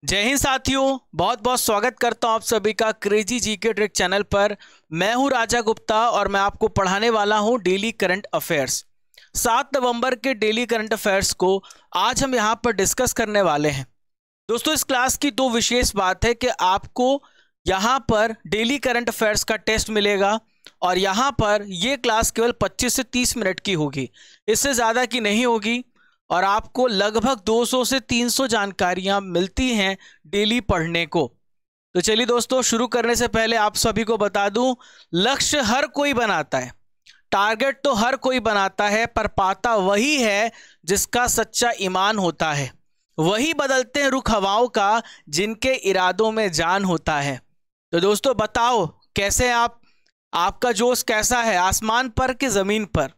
जय हिंद साथियों, बहुत बहुत स्वागत करता हूं आप सभी का क्रेजी जीके ट्रिक चैनल पर। मैं हूं राजा गुप्ता और मैं आपको पढ़ाने वाला हूं डेली करंट अफेयर्स। 7 नवंबर के डेली करंट अफेयर्स को आज हम यहां पर डिस्कस करने वाले हैं। दोस्तों, इस क्लास की तो विशेष बात है कि आपको यहां पर डेली करंट अफेयर्स का टेस्ट मिलेगा और यहां पर यह क्लास केवल 25 से 30 मिनट की होगी, इससे ज़्यादा की नहीं होगी और आपको लगभग 200 से 300 जानकारियां मिलती हैं डेली पढ़ने को। तो चलिए दोस्तों, शुरू करने से पहले आप सभी को बता दूं, लक्ष्य हर कोई बनाता है, टारगेट तो हर कोई बनाता है, पर पाता वही है जिसका सच्चा ईमान होता है। वही बदलते हैं रुख हवाओं का जिनके इरादों में जान होता है। तो दोस्तों बताओ, कैसे आपका जोश कैसा है? आसमान पर कि जमीन पर?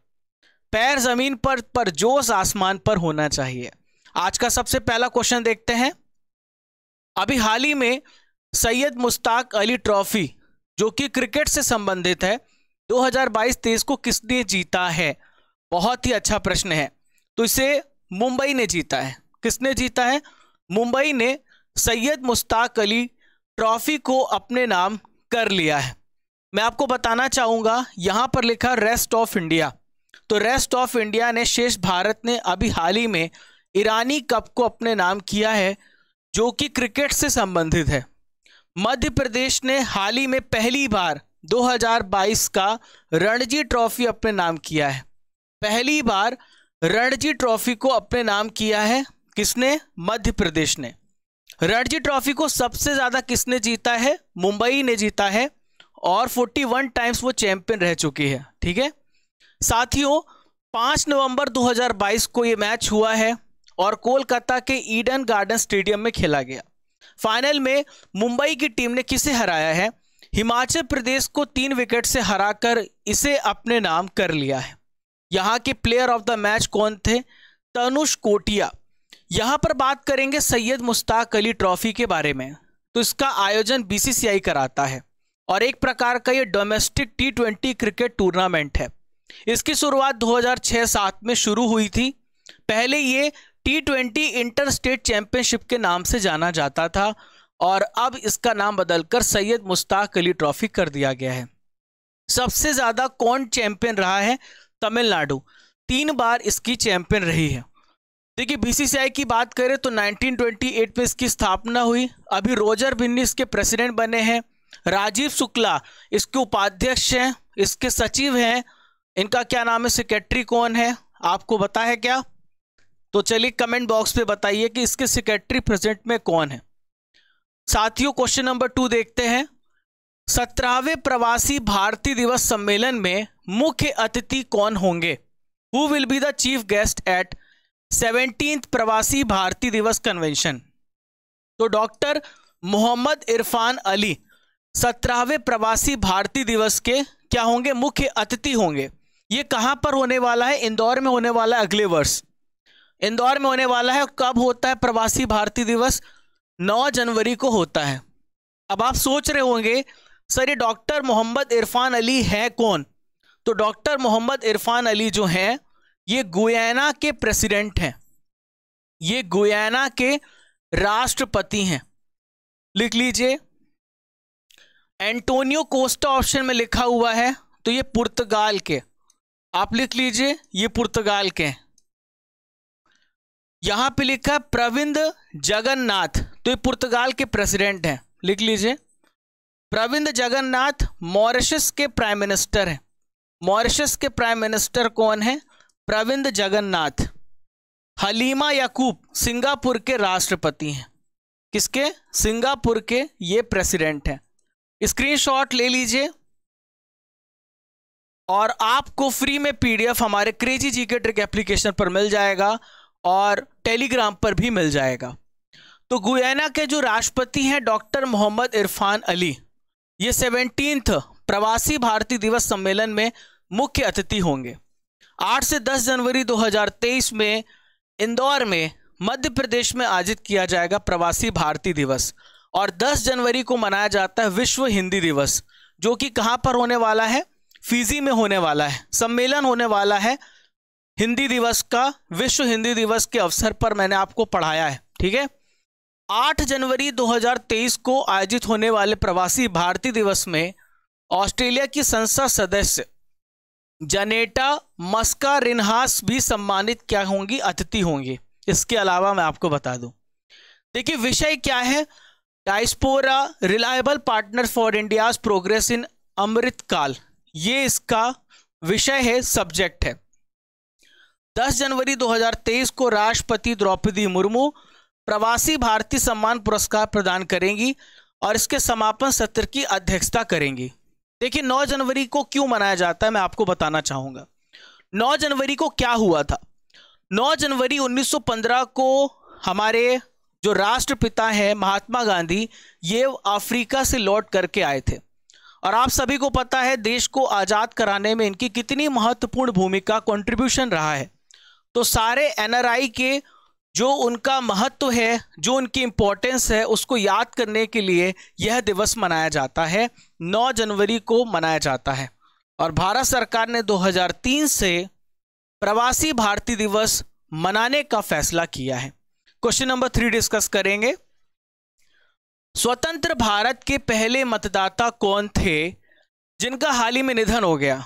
पैर जमीन पर जोश आसमान पर होना चाहिए। आज का सबसे पहला क्वेश्चन देखते हैं। अभी हाल ही में सैयद मुश्ताक अली ट्रॉफी, जो कि क्रिकेट से संबंधित है, 2022-23 को किसने जीता है? बहुत ही अच्छा प्रश्न है। तो इसे मुंबई ने जीता है। किसने जीता है? मुंबई ने सैयद मुश्ताक अली ट्रॉफी को अपने नाम कर लिया है। मैं आपको बताना चाहूंगा, यहां पर लिखा रेस्ट ऑफ इंडिया। तो रेस्ट ऑफ इंडिया ने, शेष भारत ने अभी हाल ही में ईरानी कप को अपने नाम किया है, जो कि क्रिकेट से संबंधित है। मध्य प्रदेश ने हाल ही में पहली बार 2022 का रणजी ट्रॉफी अपने नाम किया है। पहली बार रणजी ट्रॉफी को अपने नाम किया है किसने? मध्य प्रदेश ने। रणजी ट्रॉफी को सबसे ज्यादा किसने जीता है? मुंबई ने जीता है और 41 टाइम्स वो चैंपियन रह चुकी है। ठीक है साथियों, 5 नवंबर 2022 को ये मैच हुआ है और कोलकाता के ईडन गार्डन स्टेडियम में खेला गया। फाइनल में मुंबई की टीम ने किसे हराया है? हिमाचल प्रदेश को 3 विकेट से हराकर इसे अपने नाम कर लिया है। यहां के प्लेयर ऑफ द मैच कौन थे? तनुष कोटिया। यहां पर बात करेंगे सैयद मुश्ताक अली ट्रॉफी के बारे में। तो इसका आयोजन बीसीसीआई कराता है और एक प्रकार का ये डोमेस्टिक T20 क्रिकेट टूर्नामेंट है। इसकी शुरुआत 2006-07 में शुरू हुई थी। पहले ये T20 इंटर स्टेट चैंपियनशिप के नाम से जाना जाता था और अब इसका नाम बदलकर सैयद मुश्ताक अली ट्रॉफी कर दिया गया है। सबसे ज्यादा कौन चैंपियन रहा है? तमिलनाडु 3 बार इसकी चैंपियन रही है। देखिए, बीसीसीआई की बात करें तो 1928 में इसकी स्थापना हुई। अभी रोजर बिन्नी इसके प्रेसिडेंट बने हैं। राजीव शुक्ला इसके उपाध्यक्ष हैं, इसके सचिव हैं। इनका क्या नाम है? सेक्रेटरी कौन है? आपको पता है क्या? तो चलिए कमेंट बॉक्स पे बताइए कि इसके सेक्रेटरी प्रेजेंट में कौन है। साथियों, क्वेश्चन नंबर 2 देखते हैं। 17वें प्रवासी भारतीय दिवस सम्मेलन में मुख्य अतिथि कौन होंगे? Who will be the chief guest at 17th प्रवासी भारतीय दिवस कन्वेंशन? तो डॉक्टर मोहम्मद इरफान अली 17वें प्रवासी भारतीय दिवस के क्या होंगे? मुख्य अतिथि होंगे। ये कहां पर होने वाला है? इंदौर में होने वाला है अगले वर्ष। इंदौर में होने वाला है। कब होता है प्रवासी भारतीय दिवस? 9 जनवरी को होता है। अब आप सोच रहे होंगे, सर ये डॉक्टर मोहम्मद इरफान अली है कौन? तो डॉक्टर मोहम्मद इरफान अली जो हैं, ये गुयाना के प्रेसिडेंट हैं। ये गुयाना के राष्ट्रपति हैं। लिख लीजिए, एंटोनियो कोस्टा ऑप्शन में लिखा हुआ है, तो ये पुर्तगाल के। आप लिख लीजिए, ये पुर्तगाल के। यहां पे लिखा है प्रविंद जगन्नाथ, तो ये पुर्तगाल के प्रेसिडेंट हैं। लिख लीजिए, प्रविंद जगन्नाथ मॉरिशस के प्राइम मिनिस्टर हैं। मॉरिशस के प्राइम मिनिस्टर कौन है? प्रविंद जगन्नाथ। हलीमा याकूब सिंगापुर के राष्ट्रपति हैं। किसके? सिंगापुर के ये प्रेसिडेंट हैं। स्क्रीनशॉट ले लीजिए और आपको फ्री में पीडीएफ हमारे क्रेजी जीके ट्रिक एप्लीकेशन पर मिल जाएगा और टेलीग्राम पर भी मिल जाएगा। तो गुयाना के जो राष्ट्रपति हैं डॉक्टर मोहम्मद इरफान अली, ये 17th प्रवासी भारतीय दिवस सम्मेलन में मुख्य अतिथि होंगे। 8 से 10 जनवरी 2023 में इंदौर में मध्य प्रदेश में आयोजित किया जाएगा प्रवासी भारतीय दिवस और 10 जनवरी को मनाया जाता है विश्व हिंदी दिवस, जो कि कहां पर होने वाला है? फिजी में होने वाला है। सम्मेलन होने वाला है हिंदी दिवस का। विश्व हिंदी दिवस के अवसर पर मैंने आपको पढ़ाया है। ठीक है, 8 जनवरी 2023 को आयोजित होने वाले प्रवासी भारतीय दिवस में ऑस्ट्रेलिया की संसद सदस्य जनेटा मस्कारेनहास भी सम्मानित क्या होंगी, अतिथि होंगी। इसके अलावा मैं आपको बता दूं, देखिए विषय क्या है, diaspora reliable partner for India's progress in Amrit Kaal, ये इसका विषय है, सब्जेक्ट है। 10 जनवरी 2023 को राष्ट्रपति द्रौपदी मुर्मू प्रवासी भारतीय सम्मान पुरस्कार प्रदान करेंगी और इसके समापन सत्र की अध्यक्षता करेंगी। देखिए 9 जनवरी को क्यों मनाया जाता है, मैं आपको बताना चाहूंगा। 9 जनवरी को क्या हुआ था। 9 जनवरी 1915 को हमारे जो राष्ट्रपिता हैं महात्मा गांधी, ये अफ्रीका से लौट करके आए थे और आप सभी को पता है देश को आज़ाद कराने में इनकी कितनी महत्वपूर्ण भूमिका, कंट्रीब्यूशन रहा है। तो सारे एनआरआई के जो उनका महत्व है, जो उनकी इंपॉर्टेंस है, उसको याद करने के लिए यह दिवस मनाया जाता है, 9 जनवरी को मनाया जाता है। और भारत सरकार ने 2003 से प्रवासी भारतीय दिवस मनाने का फैसला किया है। क्वेश्चन नंबर 3 डिस्कस करेंगे। स्वतंत्र भारत के पहले मतदाता कौन थे जिनका हाल ही में निधन हो गया।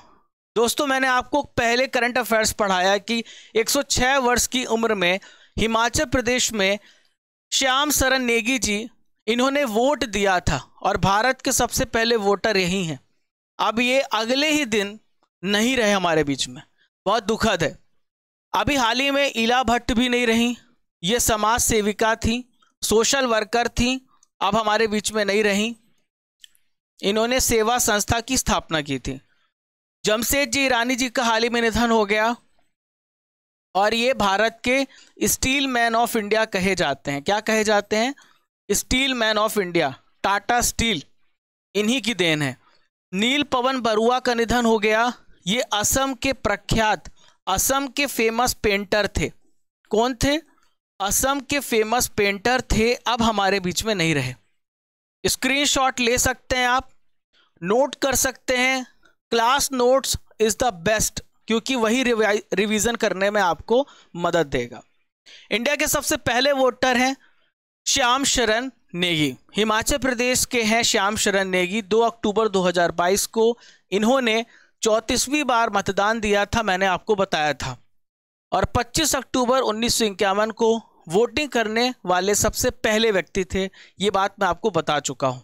दोस्तों मैंने आपको पहले करंट अफेयर्स पढ़ाया कि 106 वर्ष की उम्र में हिमाचल प्रदेश में श्याम शरण नेगी जी, इन्होंने वोट दिया था और भारत के सबसे पहले वोटर यही हैं। अब ये अगले ही दिन नहीं रहे हमारे बीच में, बहुत दुखद है। अभी हाल ही में इला भट्ट भी नहीं रही, ये समाज सेविका थी, सोशल वर्कर थी, अब हमारे बीच में नहीं रही। इन्होंने सेवा संस्था की स्थापना की थी। जमशेदजी ईरानी जी का हाल ही में निधन हो गया और ये भारत के स्टील मैन ऑफ इंडिया कहे जाते हैं। क्या कहे जाते हैं? Steel man of India, Tata steel, इन्हीं की देन है। नील पवन बरुआ का निधन हो गया। ये असम के प्रख्यात, असम के फेमस पेंटर थे। कौन थे? असम के फेमस पेंटर थे, अब हमारे बीच में नहीं रहे। स्क्रीनशॉट ले सकते हैं आप, नोट कर सकते हैं। Class notes is the best, क्योंकि वही रिवीजन करने में आपको मदद देगा। इंडिया के सबसे पहले वोटर हैं श्याम शरण नेगी, हिमाचल प्रदेश के हैं श्याम शरण नेगी। 2 अक्टूबर 2022 को इन्होंने 34वीं बार मतदान दिया था, मैंने आपको बताया था। और 25 अक्टूबर 1951 को वोटिंग करने वाले सबसे पहले व्यक्ति थे, ये बात मैं आपको बता चुका हूं।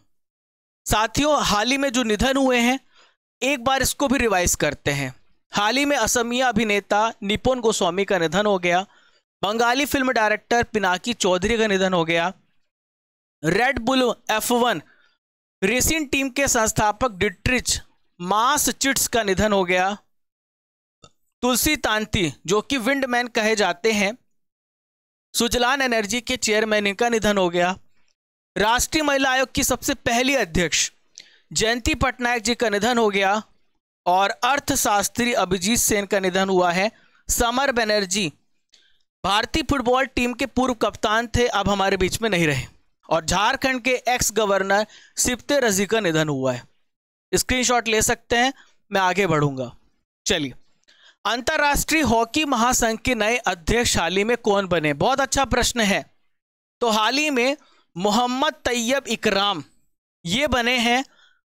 साथियों हाल ही में जो निधन हुए हैं, एक बार इसको भी रिवाइज करते हैं। हाल ही में असमिया अभिनेता निपुण गोस्वामी का निधन हो गया। बंगाली फिल्म डायरेक्टर पिनाकी चौधरी का निधन हो गया। Red bull F1 racing team के संस्थापक डिट्रिच मासचिट्स का निधन हो गया। तुलसी तांती जो कि विंडमैन कहे जाते हैं, सुजलान एनर्जी के चेयरमैन, इनका निधन हो गया। राष्ट्रीय महिला आयोग की सबसे पहली अध्यक्ष जयंती पटनायक जी का निधन हो गया। और अर्थशास्त्री अभिजीत सेन का निधन हुआ है। समर बनर्जी भारतीय फुटबॉल टीम के पूर्व कप्तान थे, अब हमारे बीच में नहीं रहे। और झारखंड के एक्स गवर्नर सिप्ते रजी का निधन हुआ है। स्क्रीनशॉट ले सकते हैं, मैं आगे बढ़ूंगा। चलिए, अंतर्राष्ट्रीय हॉकी महासंघ के नए अध्यक्ष हाल ही में कौन बने? बहुत अच्छा प्रश्न है। तो हाल ही में मोहम्मद तैयब इकराम ये बने हैं।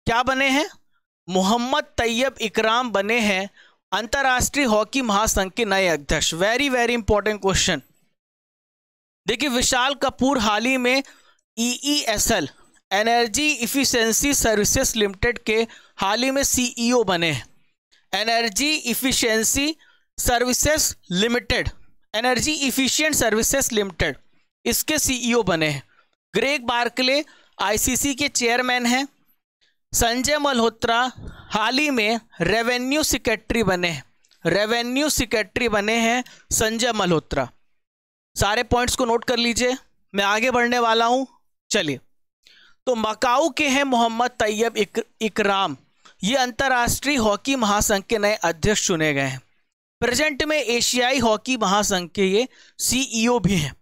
क्या बने हैं? मोहम्मद तैयब इकराम बने हैं अंतर्राष्ट्रीय हॉकी महासंघ के नए अध्यक्ष। Very very important question. देखिए विशाल कपूर हाल ही में EESL energy efficiency services limited के हाल ही में CEO बने हैं। Energy efficiency services limited, energy efficient services limited, इसके CEO बने हैं। ग्रेग बार्कले ICC के चेयरमैन हैं। संजय मल्होत्रा हाल ही में रेवेन्यू सेक्रेटरी बने हैं। रेवेन्यू सेक्रेटरी बने हैं संजय मल्होत्रा। सारे पॉइंट्स को नोट कर लीजिए, मैं आगे बढ़ने वाला हूं। चलिए, तो मकाऊ के हैं मोहम्मद तैयब इकराम, ये अंतर्राष्ट्रीय हॉकी महासंघ के नए अध्यक्ष चुने गए हैं। प्रेजेंट में एशियाई हॉकी महासंघ के ये CEO भी हैं।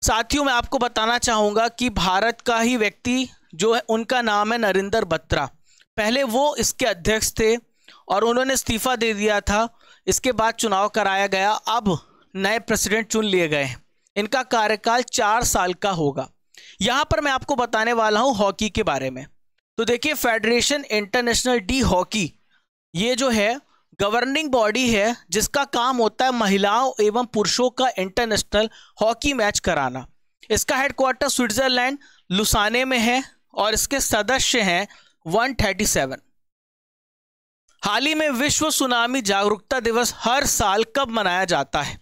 साथियों मैं आपको बताना चाहूंगा कि भारत का ही व्यक्ति जो है, उनका नाम है नरेंद्र बत्रा। पहले वो इसके अध्यक्ष थे और उन्होंने इस्तीफा दे दिया था। इसके बाद चुनाव कराया गया, अब नए प्रेसिडेंट चुन लिए गए हैं। इनका कार्यकाल 4 साल का होगा। यहां पर मैं आपको बताने वाला हूं हॉकी के बारे में। तो देखिए, फेडरेशन इंटरनेशनल डी हॉकी, ये जो है गवर्निंग बॉडी है जिसका काम होता है महिलाओं एवं पुरुषों का इंटरनेशनल हॉकी मैच कराना। इसका हेडक्वार्टर स्विट्जरलैंड लुसाने में है और इसके सदस्य हैं 137। हाल ही में विश्व सुनामी जागरूकता दिवस हर साल कब मनाया जाता है?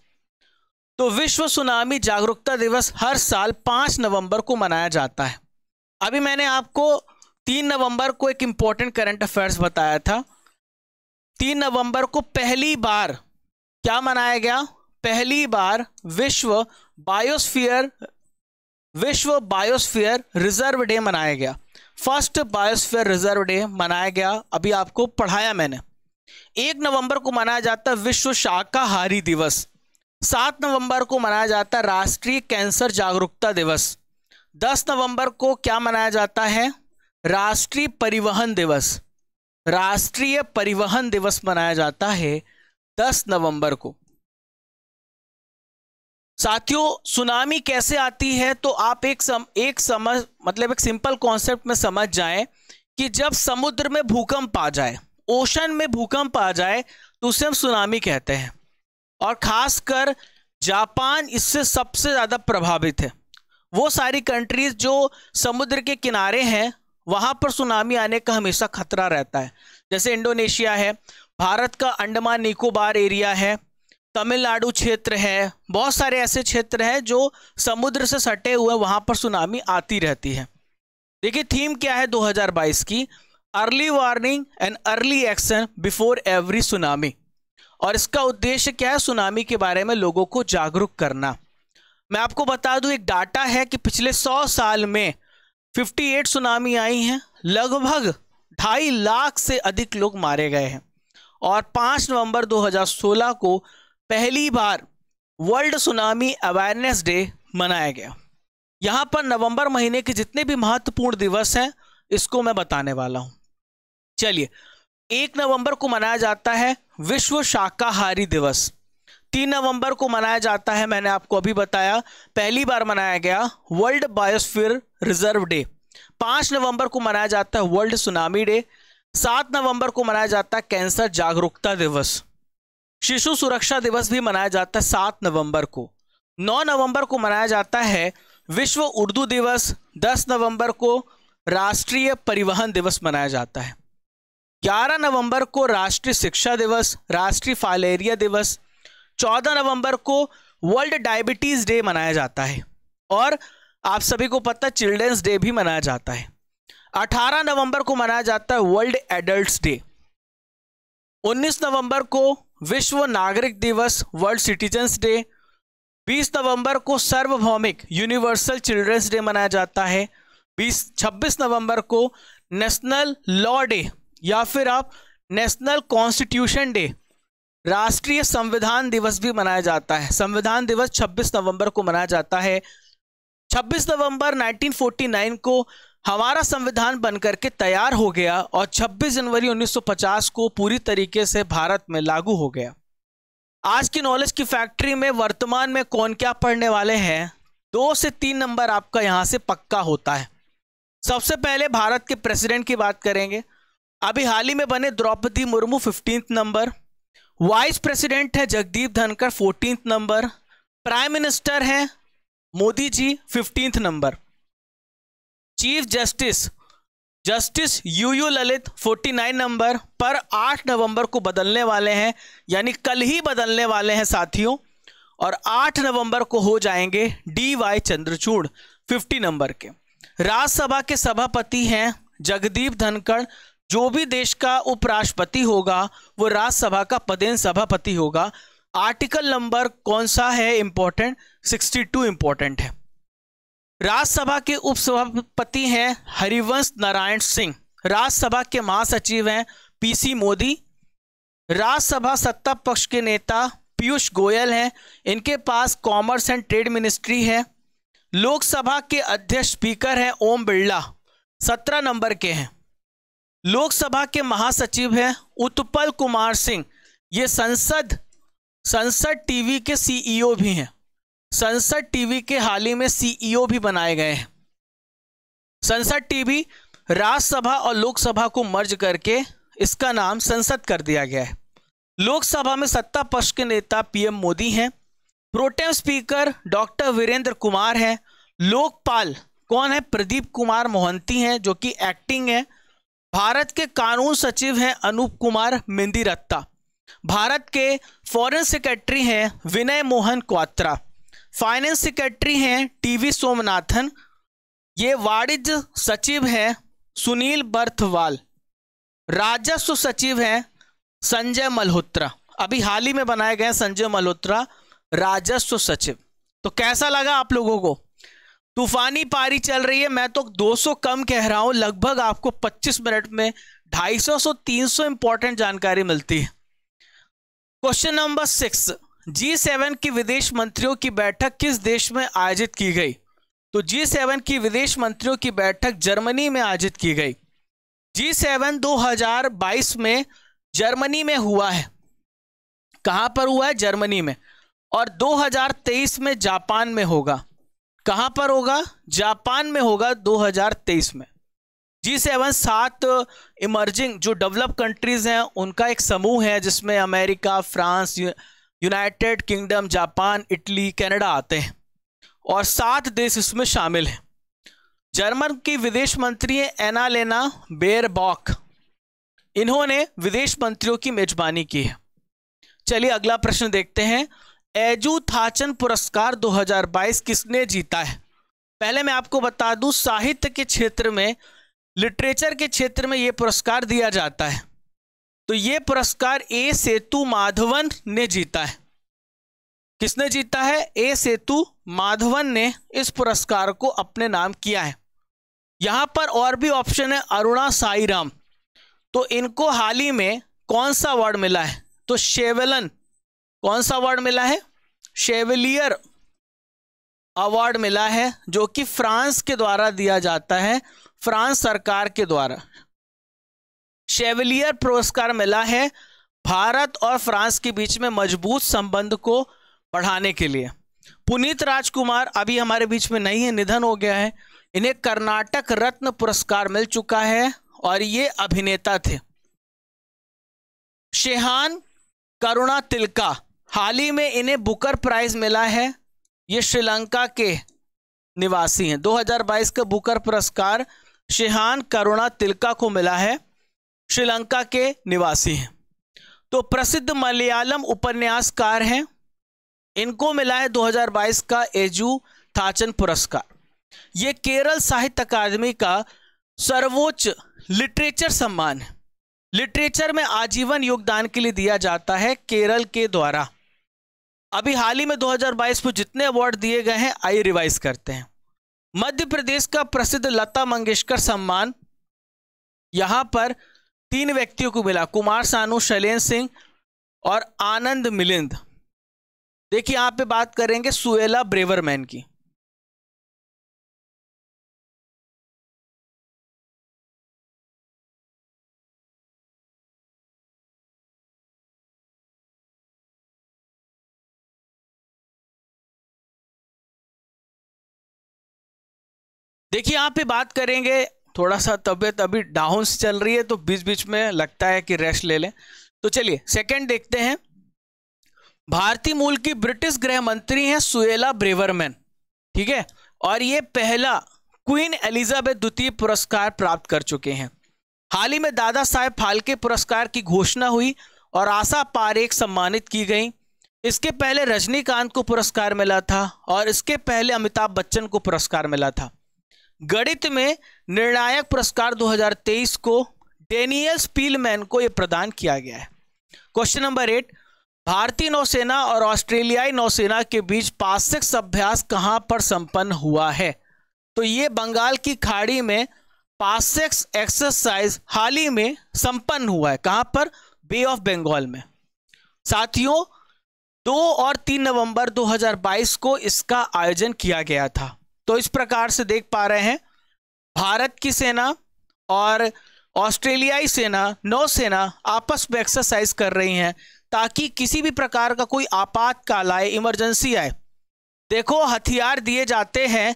तो विश्व सुनामी जागरूकता दिवस हर साल 5 नवंबर को मनाया जाता है। अभी मैंने आपको 3 नवंबर को एक इंपॉर्टेंट करंट अफेयर्स बताया था। 3 नवंबर को पहली बार क्या मनाया गया? पहली बार विश्व बायोस्फीयर रिजर्व डे मनाया गया। फर्स्ट बायोस्फीयर रिजर्व डे मनाया गया, अभी आपको पढ़ाया मैंने। 1 नवंबर को मनाया जाता है विश्व शाकाहारी दिवस। 7 नवंबर को मनाया जाता है राष्ट्रीय कैंसर जागरूकता दिवस। 10 नवंबर को क्या मनाया जाता है? राष्ट्रीय परिवहन दिवस। राष्ट्रीय परिवहन दिवस मनाया जाता है 10 नवंबर को। साथियों, सुनामी कैसे आती है तो आप एक सिंपल कॉन्सेप्ट में समझ जाएं कि जब समुद्र में भूकंप आ जाए, ओशन में भूकंप आ जाए, तो उसे हम सुनामी कहते हैं। और खासकर जापान इससे सबसे ज्यादा प्रभावित है। वो सारी कंट्रीज जो समुद्र के किनारे हैं वहां पर सुनामी आने का हमेशा खतरा रहता है। जैसे इंडोनेशिया है, भारत का अंडमान निकोबार एरिया है, तमिलनाडु क्षेत्र है, बहुत सारे ऐसे क्षेत्र हैं जो समुद्र से सटे हुए, वहां पर सुनामी आती रहती है। देखिए, थीम क्या है 2022 की? Early warning and early action before every tsunami. और इसका उद्देश्य क्या है? सुनामी के बारे में लोगों को जागरूक करना। मैं आपको बता दूं, एक डाटा है कि पिछले 100 साल में 58 सुनामी आई हैं, लगभग 2.5 लाख से अधिक लोग मारे गए हैं। और 5 नवंबर 2016 को पहली बार वर्ल्ड सुनामी अवेयरनेस डे मनाया गया। यहां पर नवंबर महीने के जितने भी महत्वपूर्ण दिवस हैं इसको मैं बताने वाला हूं। चलिए, 1 नवंबर को मनाया जाता है विश्व शाकाहारी दिवस। 3 नवंबर को मनाया जाता है, मैंने आपको अभी बताया, पहली बार मनाया गया वर्ल्ड बायोस्फीयर रिजर्व डे। 5 नवंबर को मनाया जाता है वर्ल्ड सुनामी डे। 7 नवंबर को मनाया जाता है कैंसर जागरूकता दिवस। शिशु सुरक्षा दिवस भी मनाया जाता है 7 नवंबर को। 9 नवंबर को मनाया जाता है विश्व उर्दू दिवस। 10 नवंबर को राष्ट्रीय परिवहन दिवस मनाया जाता है। 11 नवंबर को राष्ट्रीय शिक्षा दिवस, राष्ट्रीय फाइलेरिया दिवस। 14 नवंबर को वर्ल्ड डायबिटीज डे मनाया जाता है। और आप सभी को पता है चिल्ड्रंस डे भी मनाया जाता है। 18 नवंबर को मनाया जाता है वर्ल्ड एडल्ट्स डे। 19 नवंबर को विश्व नागरिक दिवस, वर्ल्ड सिटीजन्स डे। 20 नवंबर को सार्वभौमिक यूनिवर्सल चिल्ड्रंस डे मनाया जाता है। 26 नवंबर को नेशनल लॉ डे या फिर आप नेशनल कॉन्स्टिट्यूशन डे, राष्ट्रीय संविधान दिवस भी मनाया जाता है। संविधान दिवस 26 नवंबर को मनाया जाता है। 26 नवंबर 1949 को हमारा संविधान बनकर के तैयार हो गया और 26 जनवरी 1950 को पूरी तरीके से भारत में लागू हो गया। आज की नॉलेज की फैक्ट्री में वर्तमान में कौन क्या पढ़ने वाले हैं? 2 से 3 नंबर आपका यहां से पक्का होता है। सबसे पहले भारत के प्रेसिडेंट की बात करेंगे। अभी हाल ही में बने द्रौपदी मुर्मू 15th नंबर। वाइस प्रेसिडेंट है जगदीप धनखड़ 14th नंबर। प्राइम मिनिस्टर है मोदी जी 15th नंबर। चीफ जस्टिस यूयू ललित 49 नंबर पर 8 नवंबर को बदलने वाले हैं, यानी कल ही बदलने वाले हैं साथियों। और 8 नवंबर को हो जाएंगे DY चंद्रचूड़ 50 नंबर के। राज्यसभा के सभापति हैं जगदीप धनखड़। जो भी देश का उपराष्ट्रपति होगा वो राज्यसभा का पदेन सभापति होगा। आर्टिकल नंबर कौन सा है इंपॉर्टेंट? 62 इंपॉर्टेंट है। राज्यसभा के उपसभापति हैं हरिवंश नारायण सिंह। राज्यसभा के महासचिव हैं PC मोदी। राज्यसभा सत्ता पक्ष के नेता पीयूष गोयल हैं, इनके पास कॉमर्स एंड ट्रेड मिनिस्ट्री है। लोकसभा के अध्यक्ष स्पीकर हैं ओम बिरला, 17 नंबर के हैं। लोकसभा के महासचिव हैं उत्पल कुमार सिंह, ये संसद टीवी के CEO भी हैं। संसद टीवी के हाल ही में सीईओ भी बनाए गए हैं। संसद टीवी राज्यसभा और लोकसभा को मर्ज करके इसका नाम संसद कर दिया गया है। लोकसभा में सत्ता पक्ष के नेता पीएम मोदी हैं। Protem speaker doctor Virendra Kumar हैं। लोकपाल कौन है? प्रदीप कुमार मोहंती हैं जो कि एक्टिंग है। भारत के कानून सचिव हैं अनूप कुमार मेंदिरत्ता। भारत के फॉरेन सेक्रेटरी हैं विनय मोहन क्वात्रा। फाइनेंस सेक्रेटरी हैं टीवी सोमनाथन। ये वाणिज्य सचिव हैं सुनील बर्थवाल। राजस्व सचिव हैं संजय मल्होत्रा। अभी हाल ही में बनाए गए संजय मल्होत्रा राजस्व सचिव। तो कैसा लगा आप लोगों को? तूफानी पारी चल रही है। मैं तो 200 कम कह रहा हूं, लगभग आपको 25 मिनट में 250 से 300 इंपॉर्टेंट जानकारी मिलती है। क्वेश्चन नंबर 6, G7 की विदेश मंत्रियों की बैठक किस देश में आयोजित की गई? तो G7 की विदेश मंत्रियों की बैठक जर्मनी में आयोजित की गई। G7 2022 में जर्मनी में हुआ है। कहां पर हुआ है? जर्मनी में। और 2023 में जापान में होगा। कहां पर होगा? जापान में होगा 2023 में। G7 7 इमर्जिंग जो डेवलप कंट्रीज हैं उनका एक समूह है जिसमें America, France, United kingdom, Japan, Italy, Canada आते हैं और 7 देश इसमें शामिल हैं। जर्मन की विदेश मंत्री है एनालेना बेयरबॉक। इन्होंने विदेश मंत्रियों की मेजबानी की है। चलिए अगला प्रश्न देखते हैं। एजू थाचन पुरस्कार 2022 किसने जीता है? पहले मैं आपको बता दूं, साहित्य के क्षेत्र में, लिटरेचर के क्षेत्र में यह पुरस्कार दिया जाता है। तो यह पुरस्कार ए सेतु माधवन ने जीता है। किसने जीता है? ए सेतु माधवन ने इस पुरस्कार को अपने नाम किया है। यहां पर और भी ऑप्शन है अरुणा साईराम। तो इनको हाल ही में कौन सा अवार्ड मिला है? तो शेवेलन, कौन सा अवार्ड मिला है? शेवलियर अवार्ड मिला है जो कि फ्रांस के द्वारा दिया जाता है, फ्रांस सरकार के द्वारा। शेवलियर पुरस्कार मिला है भारत और फ्रांस के बीच में मजबूत संबंध को बढ़ाने के लिए। पुनीत राजकुमार अभी हमारे बीच में नहीं है, निधन हो गया है। इन्हें कर्नाटक रत्न पुरस्कार मिल चुका है और ये अभिनेता थे। शेहान करुणा तिलका, हाल ही में इन्हें बुकर प्राइज मिला है। ये श्रीलंका के निवासी हैं। 2022 का बुकर पुरस्कार शेहान करुणा तिलका को मिला है, श्रीलंका के निवासी हैं। तो प्रसिद्ध मलयालम उपन्यासकार हैं, इनको मिला है 2022 का एजू थाचन पुरस्कार। ये केरल साहित्य अकादमी का सर्वोच्च लिटरेचर सम्मान है। लिटरेचर में आजीवन योगदान के लिए दिया जाता है केरल के द्वारा। अभी हाल ही में 2022 में जितने अवार्ड दिए गए हैं आइए रिवाइज करते हैं। मध्य प्रदेश का प्रसिद्ध लता मंगेशकर सम्मान, यहां पर 3 व्यक्तियों को मिला, कुमार सानू, शैलेंद्र सिंह और आनंद मिलिंद। देखिए यहां पे बात करेंगे सुएला ब्रेवरमैन की। देखिए यहां पे बात करेंगे, थोड़ा सा तबीयत अभी डाउन से चल रही है तो बीच बीच में लगता है कि रेस्ट ले लें। तो चलिए सेकंड देखते हैं। भारतीय मूल की ब्रिटिश गृह मंत्री हैं सुएला ब्रेवरमैन, ठीक है, और ये पहला क्वीन एलिजाबेथ द्वितीय पुरस्कार प्राप्त कर चुके हैं। हाल ही में दादा साहेब फाल्के पुरस्कार की घोषणा हुई और आशा पारेख सम्मानित की गई। इसके पहले रजनीकांत को पुरस्कार मिला था और इसके पहले अमिताभ बच्चन को पुरस्कार मिला था। गणित में निर्णायक पुरस्कार 2023 को डेनियल स्पीलमैन को यह प्रदान किया गया है। क्वेश्चन नंबर 8, भारतीय नौसेना और ऑस्ट्रेलियाई नौसेना के बीच पासिक्स अभ्यास कहां पर संपन्न हुआ है? तो यह बंगाल की खाड़ी में पासिक्स एक्सरसाइज हाल ही में संपन्न हुआ है। कहां पर? बे ऑफ बंगाल में। साथियों 2 और 3 नवंबर 2022 को इसका आयोजन किया गया था। तो इस प्रकार से देख पा रहे हैं भारत की सेना और ऑस्ट्रेलियाई सेना, नौसेना आपस में एक्सरसाइज कर रही हैं ताकि किसी भी प्रकार का कोई आपातकाल आए, इमरजेंसी आए देखो, हथियार दिए जाते हैं,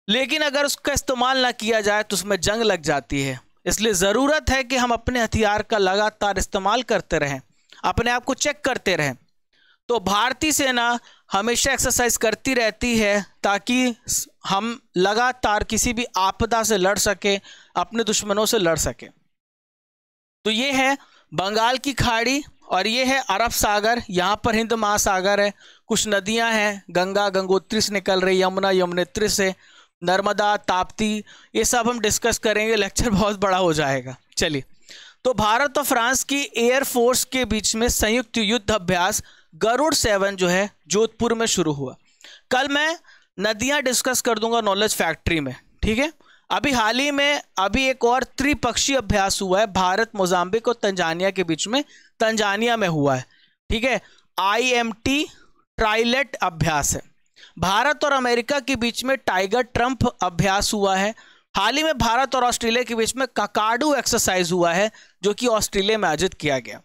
लेकिन अगर उसका इस्तेमाल ना किया जाए तो उसमें जंग लग जाती है। इसलिए ज़रूरत है कि हम अपने हथियार का लगातार इस्तेमाल करते रहें, अपने आप को चेक करते रहें। तो भारतीय सेना हमेशा एक्सरसाइज करती रहती है ताकि हम लगातार किसी भी आपदा से लड़ सके, अपने दुश्मनों से लड़ सके। तो ये है बंगाल की खाड़ी और ये है अरब सागर। यहाँ पर हिंद महासागर है, कुछ नदियाँ हैं, गंगा गंगोत्री से निकल रही, यमुना यमुनेत्री से, नर्मदा ताप्ती, ये सब हम डिस्कस करेंगे, लेक्चर बहुत बड़ा हो जाएगा। चलिए, तो भारत और फ्रांस की एयरफोर्स के बीच में संयुक्त युद्ध अभ्यास गरुड़ 7 जो है जोधपुर में शुरू हुआ। कल मैं नदियाँ डिस्कस कर दूंगा नॉलेज फैक्ट्री में, ठीक है। अभी हाल ही में एक और त्रिपक्षीय अभ्यास हुआ है भारत, मोजाम्बिक और तंजानिया के बीच में, तंजानिया में हुआ है, ठीक है। IMT ट्राइलेट अभ्यास है। भारत और अमेरिका के बीच में टाइगर ट्रंप अभ्यास हुआ है। हाल ही में भारत और ऑस्ट्रेलिया के बीच में काकाडू एक्सरसाइज हुआ है, जो कि ऑस्ट्रेलिया में आयोजित किया गया।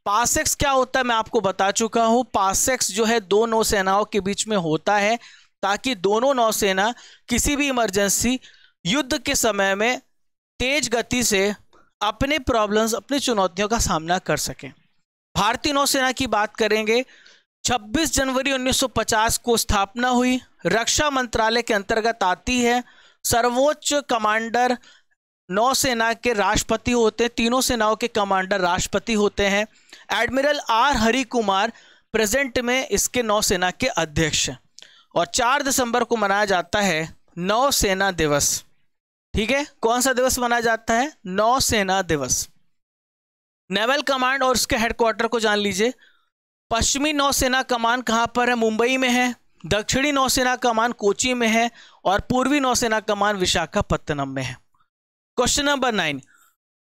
पासेक्स क्या होता है मैं आपको बता चुका हूं। पासेक्स जो है दो नौसेनाओं के बीच में होता है ताकि दोनों नौसेना किसी भी इमरजेंसी युद्ध के समय में तेज गति से अपने प्रॉब्लम्स, अपनी चुनौतियों का सामना कर सकें। भारतीय नौसेना की बात करेंगे, 26 जनवरी 1950 को स्थापना हुई, रक्षा मंत्रालय के अंतर्गत आती है। सर्वोच्च कमांडर नौसेना के राष्ट्रपति होते हैं, तीनों सेनाओं के कमांडर राष्ट्रपति होते हैं। Admiral R Hari Kumar present में इसके नौसेना के अध्यक्ष हैं। और 4 दिसंबर को मनाया जाता है नौसेना दिवस, ठीक है। कौन सा दिवस मनाया जाता है? नौसेना दिवस। नेवल कमांड और उसके हेडक्वार्टर को जान लीजिए। पश्चिमी नौसेना कमान कहां पर है? मुंबई में है। दक्षिणी नौसेना कमान कोची में है और पूर्वी नौसेना कमान विशाखापत्तनम में है। Question number 9,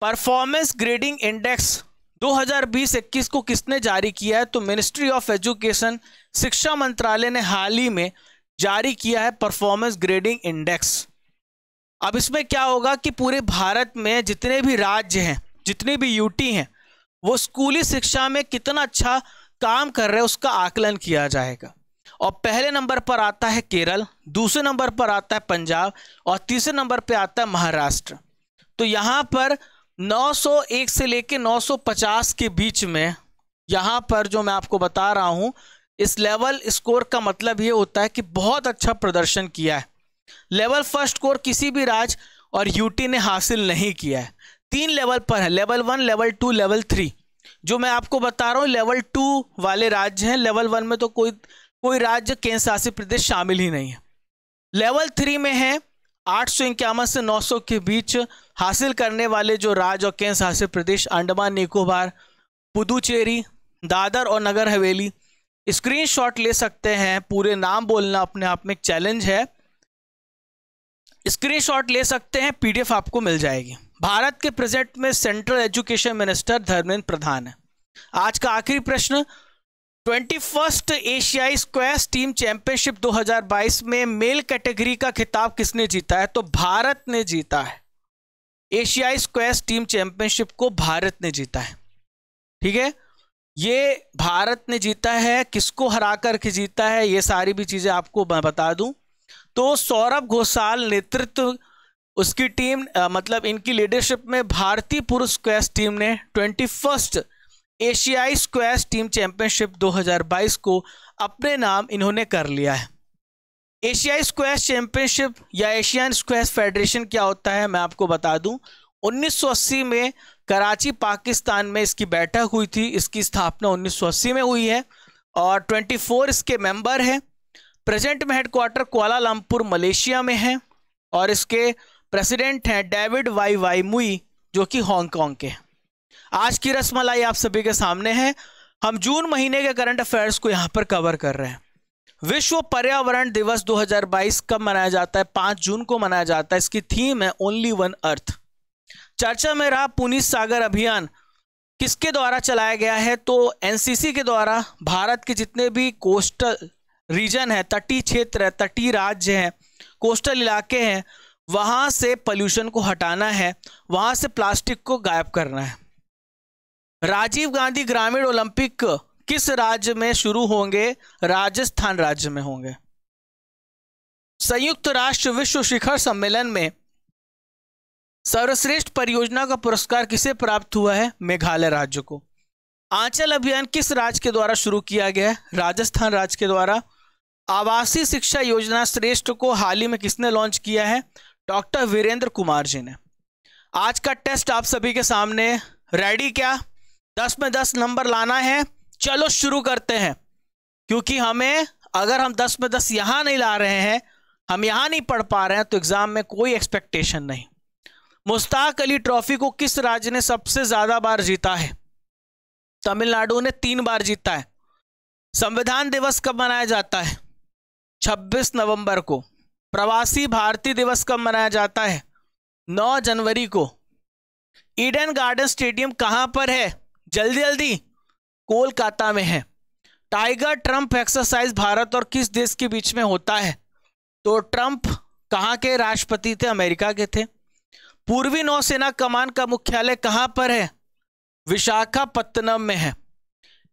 performance grading index 2020-21 को किसने जारी किया है? तो मिनिस्ट्री ऑफ एजुकेशन, शिक्षा मंत्रालय ने हाल ही में जारी किया है परफॉर्मेंस ग्रेडिंग इंडेक्स। अब इसमें क्या होगा कि पूरे भारत में जितने भी राज्य हैं, जितने भी यूटी हैं, वो स्कूली शिक्षा में कितना अच्छा काम कर रहे हैं उसका आकलन किया जाएगा। और पहले नंबर पर आता है केरल, दूसरे नंबर पर आता है पंजाब और तीसरे नंबर पर आता है महाराष्ट्र। तो यहाँ पर 901 से लेके 950 के बीच में, यहाँ पर जो मैं आपको बता रहा हूँ, इस लेवल स्कोर का मतलब ये होता है कि बहुत अच्छा प्रदर्शन किया है। लेवल फर्स्ट स्कोर किसी भी राज्य और यूटी ने हासिल नहीं किया है। 3 लेवल पर है, लेवल 1, लेवल 2, लेवल 3। जो मैं आपको बता रहा हूँ लेवल 2 वाले राज्य हैं। लेवल 1 में तो कोई राज्य केंद्र शासित प्रदेश शामिल ही नहीं है। लेवल 3 में है 851 से 900 के बीच हासिल करने वाले जो राज्य और केंद्र शासित प्रदेश अंडमान निकोबार, पुदुचेरी, दादर और नगर हवेली। स्क्रीनशॉट ले सकते हैं, पूरे नाम बोलना अपने आप में एक चैलेंज है। स्क्रीनशॉट ले सकते हैं, PDF आपको मिल जाएगी। भारत के प्रेजेंट में central education minister Dharmendra Pradhan है। आज का आखिरी प्रश्न, 21st एशियाई स्क्वैश टीम चैंपियनशिप 2022 में मेल कैटेगरी का खिताब किसने जीता है? तो भारत ने जीता है। एशियाई स्क्वैश टीम चैंपियनशिप को भारत ने जीता है, ठीक है। ये भारत ने जीता है, किसको हरा करके जीता है, ये सारी भी चीजें आपको बता दूं तो सौरभ घोषाल नेतृत्व उसकी टीम, मतलब इनकी लीडरशिप में भारतीय पुरुष स्क्वैश टीम ने 21st एशियाई स्क्वैश टीम चैंपियनशिप 2022 को अपने नाम इन्होंने कर लिया है। एशियाई स्क्वैश चैंपियनशिप या एशियन स्क्वैश फेडरेशन क्या होता है मैं आपको बता दूं। 1980 में कराची पाकिस्तान में इसकी बैठक हुई थी। इसकी स्थापना 1980 में हुई है और 24 इसके मेंबर हैं। प्रेजेंट में हेडक्वार्टर कुआलालंपुर मलेशिया में है और इसके प्रेसिडेंट हैं डेविड वाई मुई, जो कि हांगकांग के हैं। आज की रसमलाई आप सभी के सामने है। हम जून महीने के करंट अफेयर्स को यहाँ पर कवर कर रहे हैं। विश्व पर्यावरण दिवस 2022 कब मनाया जाता है? 5 जून को मनाया जाता है। इसकी थीम है ओनली वन अर्थ। चर्चा में रहा पुनीत सागर अभियान किसके द्वारा चलाया गया है? तो NCC के द्वारा। भारत के जितने भी कोस्टल रीजन है, तटीय क्षेत्र है, तटीय राज्य हैं, कोस्टल इलाके हैं, वहां से पोल्यूशन को हटाना है, वहां से प्लास्टिक को गायब करना है। राजीव गांधी ग्रामीण ओलंपिक किस राज्य में शुरू होंगे? राजस्थान राज्य में होंगे। संयुक्त राष्ट्र विश्व शिखर सम्मेलन में सर्वश्रेष्ठ परियोजना का पुरस्कार किसे प्राप्त हुआ है? मेघालय राज्य को। आंचल अभियान किस राज्य के द्वारा शुरू किया गया है? राजस्थान राज्य के द्वारा। आवासीय शिक्षा योजना श्रेष्ठ को हाल ही में किसने लॉन्च किया है? डॉक्टर वीरेंद्र कुमार जी ने। आज का टेस्ट आप सभी के सामने, रेडी क्या? 10 में 10 नंबर लाना है। चलो शुरू करते हैं, क्योंकि हमें, अगर हम 10 में 10 यहां नहीं ला रहे हैं, हम यहां नहीं पढ़ पा रहे हैं, तो एग्जाम में कोई एक्सपेक्टेशन नहीं। मुश्ताक अली ट्रॉफी को किस राज्य ने सबसे ज्यादा बार जीता है? तमिलनाडु ने 3 बार जीता है। संविधान दिवस कब मनाया जाता है? 26 नवंबर को। प्रवासी भारतीय दिवस कब मनाया जाता है? 9 जनवरी को। ईडन गार्डन स्टेडियम कहां पर है? जल्दी जल्दी, कोलकाता में है। टाइगर ट्रंप एक्सरसाइज भारत और किस देश के बीच में होता है? तो ट्रंप कहां के राष्ट्रपति थे? अमेरिका के थे। पूर्वी नौसेना कमान का मुख्यालय कहां पर है? विशाखापत्तनम में है।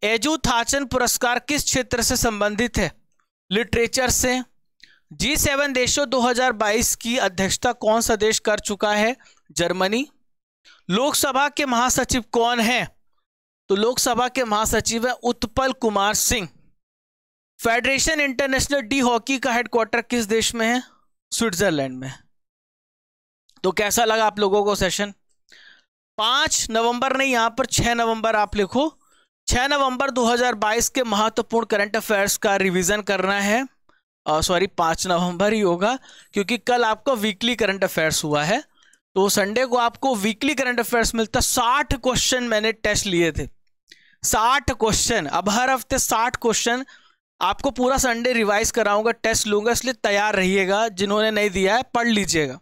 एजुथाचन पुरस्कार किस क्षेत्र से संबंधित है? लिटरेचर से। G7 देशों 2022 की अध्यक्षता कौन सा देश कर चुका है? जर्मनी। लोकसभा के महासचिव कौन है? तो लोकसभा के महासचिव है Utpal Kumar Singh. Federation international D hockey का हेडक्वार्टर किस देश में है? स्विट्जरलैंड में। तो कैसा लगा आप लोगों को सेशन? 5 नवंबर नहीं, यहां पर 6 नवंबर आप लिखो। 6 नवंबर 2022 के महत्वपूर्ण करंट अफेयर्स का रिवीजन करना है। सॉरी, 5 नवंबर ही होगा, क्योंकि कल आपको वीकली करंट अफेयर्स हुआ है, तो संडे को आपको वीकली करंट अफेयर्स मिलता। 60 क्वेश्चन मैंने टेस्ट लिए थे, 60 क्वेश्चन। अब हर हफ्ते 60 क्वेश्चन आपको पूरा संडे रिवाइज कराऊंगा, टेस्ट लूंगा, इसलिए तैयार रहिएगा। जिन्होंने नहीं दिया है पढ़ लीजिएगा।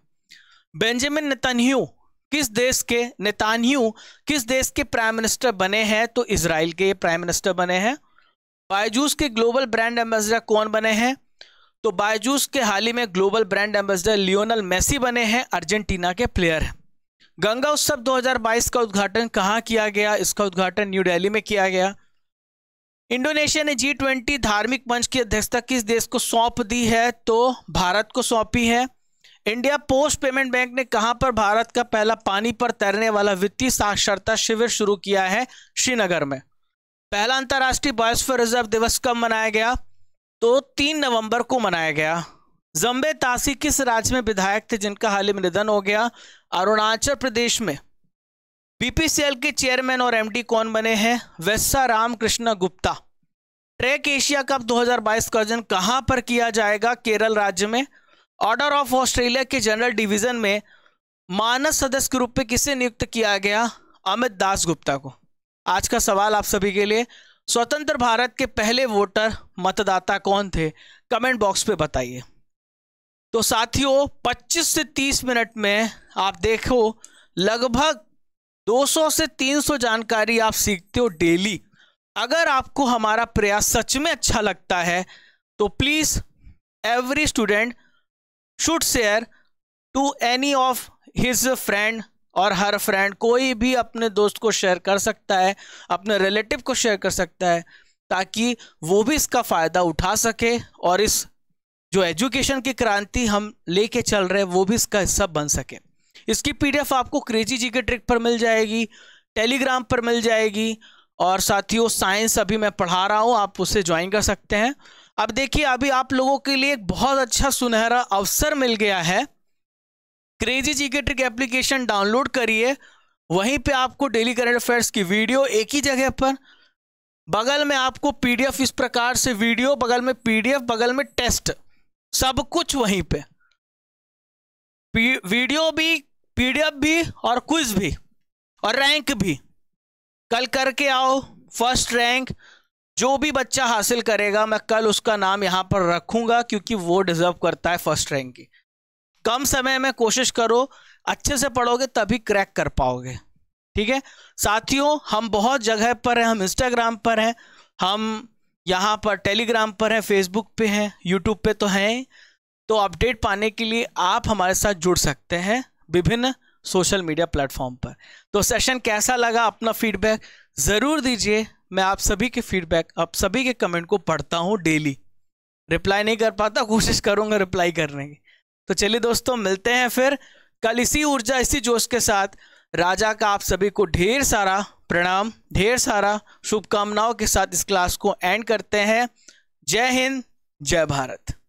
बेंजामिन नेतन्याहू किस देश के प्राइम मिनिस्टर बने हैं? तो इजराइल के प्राइम मिनिस्टर बने हैं। बायजूस के ग्लोबल ब्रांड एम्बेसडर कौन बने हैं? तो बायजूस के हाल ही में global brand ambassador Lionel Messi बने हैं, अर्जेंटीना के प्लेयर हैं। गंगा उत्सव 2022 का उद्घाटन कहां किया गया? इसका उद्घाटन न्यू दिल्ली में किया गया। इंडोनेशिया ने G20 धार्मिक मंच की अध्यक्षता किस देश को सौंप दी है? तो भारत को सौंपी है। इंडिया पोस्ट पेमेंट बैंक ने कहां पर भारत का पहला पानी पर तैरने वाला वित्तीय साक्षरता शिविर शुरू किया है? श्रीनगर में। पहला अंतर्राष्ट्रीय बायोस्फीयर रिजर्व दिवस कब मनाया गया? तो 3 नवंबर को मनाया गया। जम्बे तासी किस राज्य में विधायक थे जिनका हाल ही में निधन हो गया? अरुणाचल प्रदेश में। बीपीसीएल के चेयरमैन और एमडी कौन बने हैं? वैसा Ramkrishna Gupta. Track Asia cup 2022 का आयोजन कहां पर किया जाएगा? केरल राज्य में। ऑर्डर ऑफ ऑस्ट्रेलिया के जनरल डिवीजन में मानद सदस्य के रूप में किसे नियुक्त किया गया? अमित दास गुप्ता को। आज का सवाल आप सभी के लिए, स्वतंत्र भारत के पहले वोटर मतदाता कौन थे? कमेंट बॉक्स पे बताइए। तो साथियों, 25 से 30 मिनट में आप देखो लगभग 200 से 300 जानकारी आप सीखते हो डेली। अगर आपको हमारा प्रयास सच में अच्छा लगता है तो please every student should share to any of his friend और हर फ्रेंड। कोई भी अपने दोस्त को शेयर कर सकता है, अपने रिलेटिव को शेयर कर सकता है, ताकि वो भी इसका फायदा उठा सके और इस जो एजुकेशन की क्रांति हम लेके चल रहे हैं वो भी इसका हिस्सा बन सके। इसकी पीडीएफ आपको क्रेजी जीके ट्रिक पर मिल जाएगी, टेलीग्राम पर मिल जाएगी, और साथियों साइंस अभी मैं पढ़ा रहा हूँ, आप उसे ज्वाइन कर सकते हैं। अब देखिए, अभी आप लोगों के लिए एक बहुत अच्छा सुनहरा अवसर मिल गया है। Crazy GK trick application download करिए, वहीं पे आपको डेली करंट अफेयर्स की वीडियो एक ही जगह पर, बगल में आपको पीडीएफ इस प्रकार से, वीडियो बगल में पीडीएफ, बगल में टेस्ट, सब कुछ वहीं पे, वीडियो भी, पीडीएफ भी और क्विज भी और रैंक भी। कल करके आओ, फर्स्ट रैंक जो भी बच्चा हासिल करेगा मैं कल उसका नाम यहां पर रखूंगा, क्योंकि वो डिजर्व करता है फर्स्ट रैंक की। कम समय में कोशिश करो, अच्छे से पढ़ोगे तभी क्रैक कर पाओगे, ठीक है साथियों। हम बहुत जगह पर हैं, हम इंस्टाग्राम पर हैं, हम यहाँ पर टेलीग्राम पर हैं, फेसबुक पे हैं, यूट्यूब पे तो हैं। तो अपडेट पाने के लिए आप हमारे साथ जुड़ सकते हैं विभिन्न सोशल मीडिया प्लेटफॉर्म पर। तो सेशन कैसा लगा, अपना फीडबैक ज़रूर दीजिए। मैं आप सभी के फीडबैक, आप सभी के कमेंट को पढ़ता हूँ डेली। रिप्लाई नहीं कर पाता, कोशिश करूंगा रिप्लाई करने की। तो चलिए दोस्तों, मिलते हैं फिर कल इसी ऊर्जा इसी जोश के साथ। राजा का आप सभी को ढेर सारा प्रणाम, ढेर सारा शुभकामनाओं के साथ इस क्लास को एंड करते हैं। जय हिंद, जय भारत।